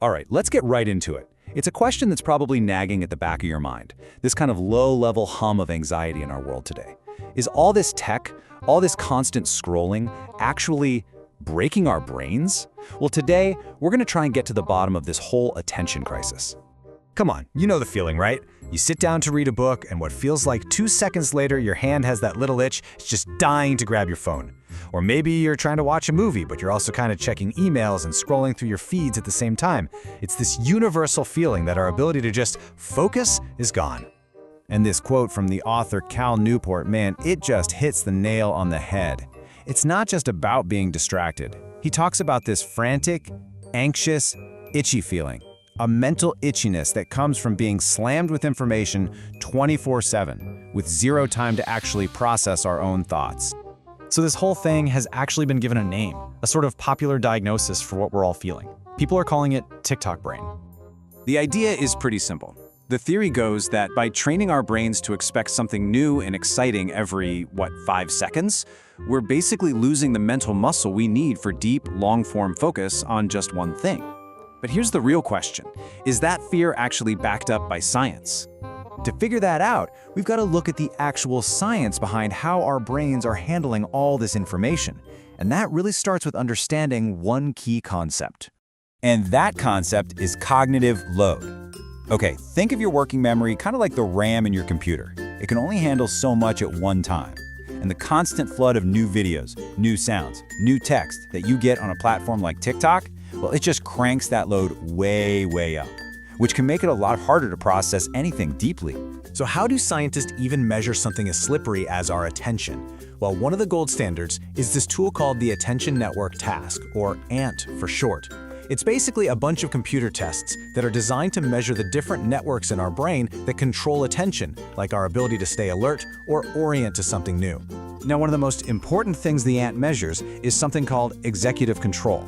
All right, let's get right into it. It's a question that's probably nagging at the back of your mind, this kind of low-level hum of anxiety in our world today. Is all this tech, all this constant scrolling, actually breaking our brains? Well, today, we're going to try and get to the bottom of this whole attention crisis. Come on, you know the feeling, right? You sit down to read a book, and what feels like 2 seconds later, your hand has that little itch, it's just dying to grab your phone. Or maybe you're trying to watch a movie, but you're also kind of checking emails and scrolling through your feeds at the same time. It's this universal feeling that our ability to just focus is gone. And this quote from the author Cal Newport, man, it just hits the nail on the head. It's not just about being distracted. He talks about this frantic, anxious, itchy feeling. A mental itchiness that comes from being slammed with information 24/7, with zero time to actually process our own thoughts. So this whole thing has actually been given a name, a sort of popular diagnosis for what we're all feeling. People are calling it TikTok brain. The idea is pretty simple. The theory goes that by training our brains to expect something new and exciting every, 5 seconds, we're basically losing the mental muscle we need for deep, long-form focus on just one thing. But here's the real question. Is that fear actually backed up by science? To figure that out, we've got to look at the actual science behind how our brains are handling all this information. And that really starts with understanding one key concept. And that concept is cognitive load. Okay, think of your working memory kind of like the RAM in your computer. It can only handle so much at one time. And the constant flood of new videos, new sounds, new text that you get on a platform like TikTok, well, it just cranks that load way up, which can make it a lot harder to process anything deeply. So how do scientists even measure something as slippery as our attention? Well, one of the gold standards is this tool called the Attention Network Task, or ANT for short. It's basically a bunch of computer tests that are designed to measure the different networks in our brain that control attention, like our ability to stay alert or orient to something new. Now, one of the most important things the ANT measures is something called executive control.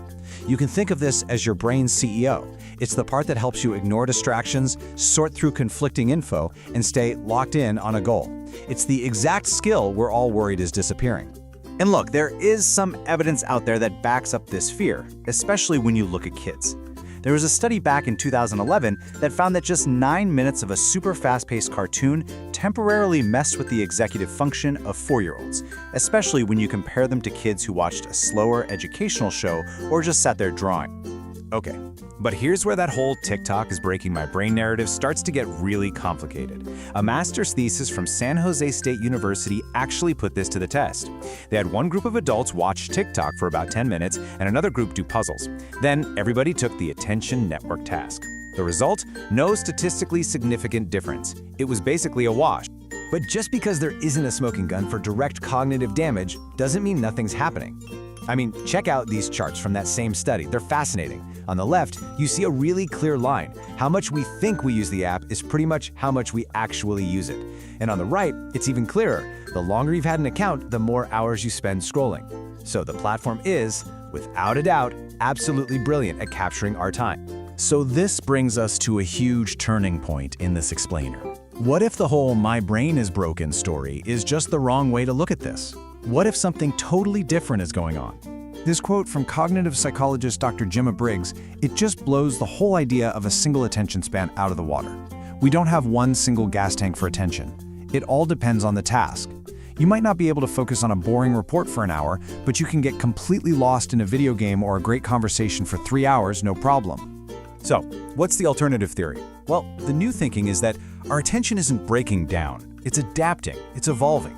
You can think of this as your brain's CEO. It's the part that helps you ignore distractions, sort through conflicting info, and stay locked in on a goal. It's the exact skill we're all worried is disappearing. And look, there is some evidence out there that backs up this fear, especially when you look at kids. There was a study back in 2011 that found that just 9 minutes of a super fast-paced cartoon temporarily messed with the executive function of 4-year-olds, especially when you compare them to kids who watched a slower educational show or just sat there drawing. Okay, but here's where that whole TikTok is breaking my brain narrative starts to get really complicated. A master's thesis from San Jose State University actually put this to the test. They had one group of adults watch TikTok for about 10 minutes and another group do puzzles. Then everybody took the Attention Network Task. The result? No statistically significant difference. It was basically a wash. But just because there isn't a smoking gun for direct cognitive damage doesn't mean nothing's happening. I mean, check out these charts from that same study. They're fascinating. On the left, you see a really clear line. How much we think we use the app is pretty much how much we actually use it. And on the right, it's even clearer. The longer you've had an account, the more hours you spend scrolling. So the platform is, without a doubt, absolutely brilliant at capturing our time. So this brings us to a huge turning point in this explainer. What if the whole "my brain is broken" story is just the wrong way to look at this? What if something totally different is going on? This quote from cognitive psychologist Dr. Gemma Briggs, it just blows the whole idea of a single attention span out of the water. We don't have one single gas tank for attention. It all depends on the task. You might not be able to focus on a boring report for an hour, but you can get completely lost in a video game or a great conversation for 3 hours, no problem. So, what's the alternative theory? Well, the new thinking is that our attention isn't breaking down. It's adapting. It's evolving.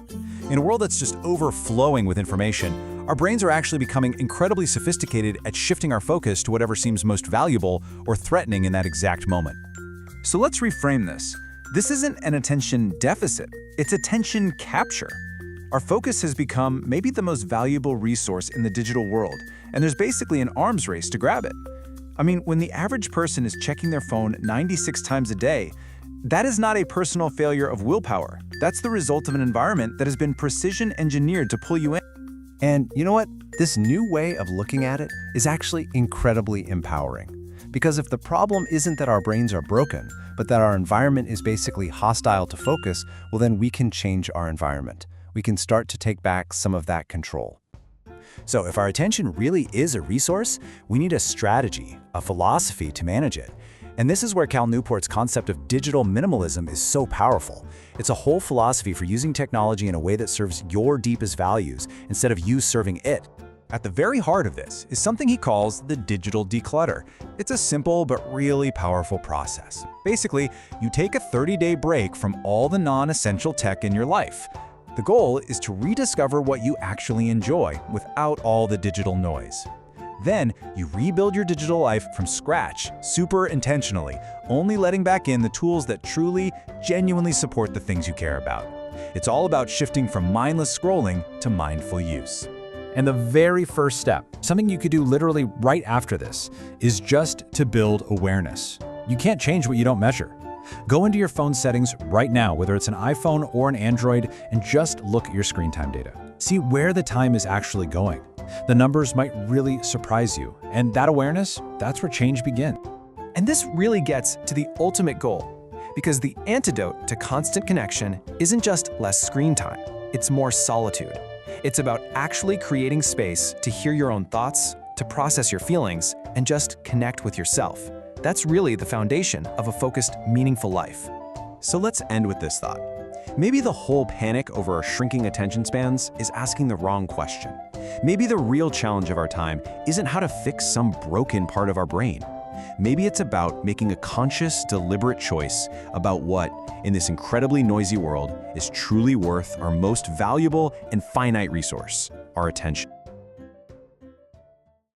In a world that's just overflowing with information, our brains are actually becoming incredibly sophisticated at shifting our focus to whatever seems most valuable or threatening in that exact moment. So let's reframe this. This isn't an attention deficit, it's attention capture. Our focus has become maybe the most valuable resource in the digital world, and there's basically an arms race to grab it. I mean, when the average person is checking their phone 96 times a day, that is not a personal failure of willpower. That's the result of an environment that has been precision engineered to pull you in. And you know what? This new way of looking at it is actually incredibly empowering. Because if the problem isn't that our brains are broken, but that our environment is basically hostile to focus, well then we can change our environment. We can start to take back some of that control. So if our attention really is a resource, we need a strategy, a philosophy to manage it. And this is where Cal Newport's concept of digital minimalism is so powerful. It's a whole philosophy for using technology in a way that serves your deepest values instead of you serving it. At the very heart of this is something he calls the digital declutter. It's a simple but really powerful process. Basically, you take a 30-day break from all the non-essential tech in your life. The goal is to rediscover what you actually enjoy without all the digital noise. Then, you rebuild your digital life from scratch, super intentionally, only letting back in the tools that truly, genuinely support the things you care about. It's all about shifting from mindless scrolling to mindful use. And the very first step, something you could do literally right after this, is just to build awareness. You can't change what you don't measure. Go into your phone settings right now, whether it's an iPhone or an Android, and just look at your screen time data. See where the time is actually going. The numbers might really surprise you, and that awareness, that's where change begins. And this really gets to the ultimate goal, because the antidote to constant connection isn't just less screen time, it's more solitude. It's about actually creating space to hear your own thoughts, to process your feelings, and just connect with yourself. That's really the foundation of a focused, meaningful life. So let's end with this thought. Maybe the whole panic over our shrinking attention spans is asking the wrong question. Maybe the real challenge of our time isn't how to fix some broken part of our brain. Maybe it's about making a conscious, deliberate choice about what, in this incredibly noisy world, is truly worth our most valuable and finite resource, our attention.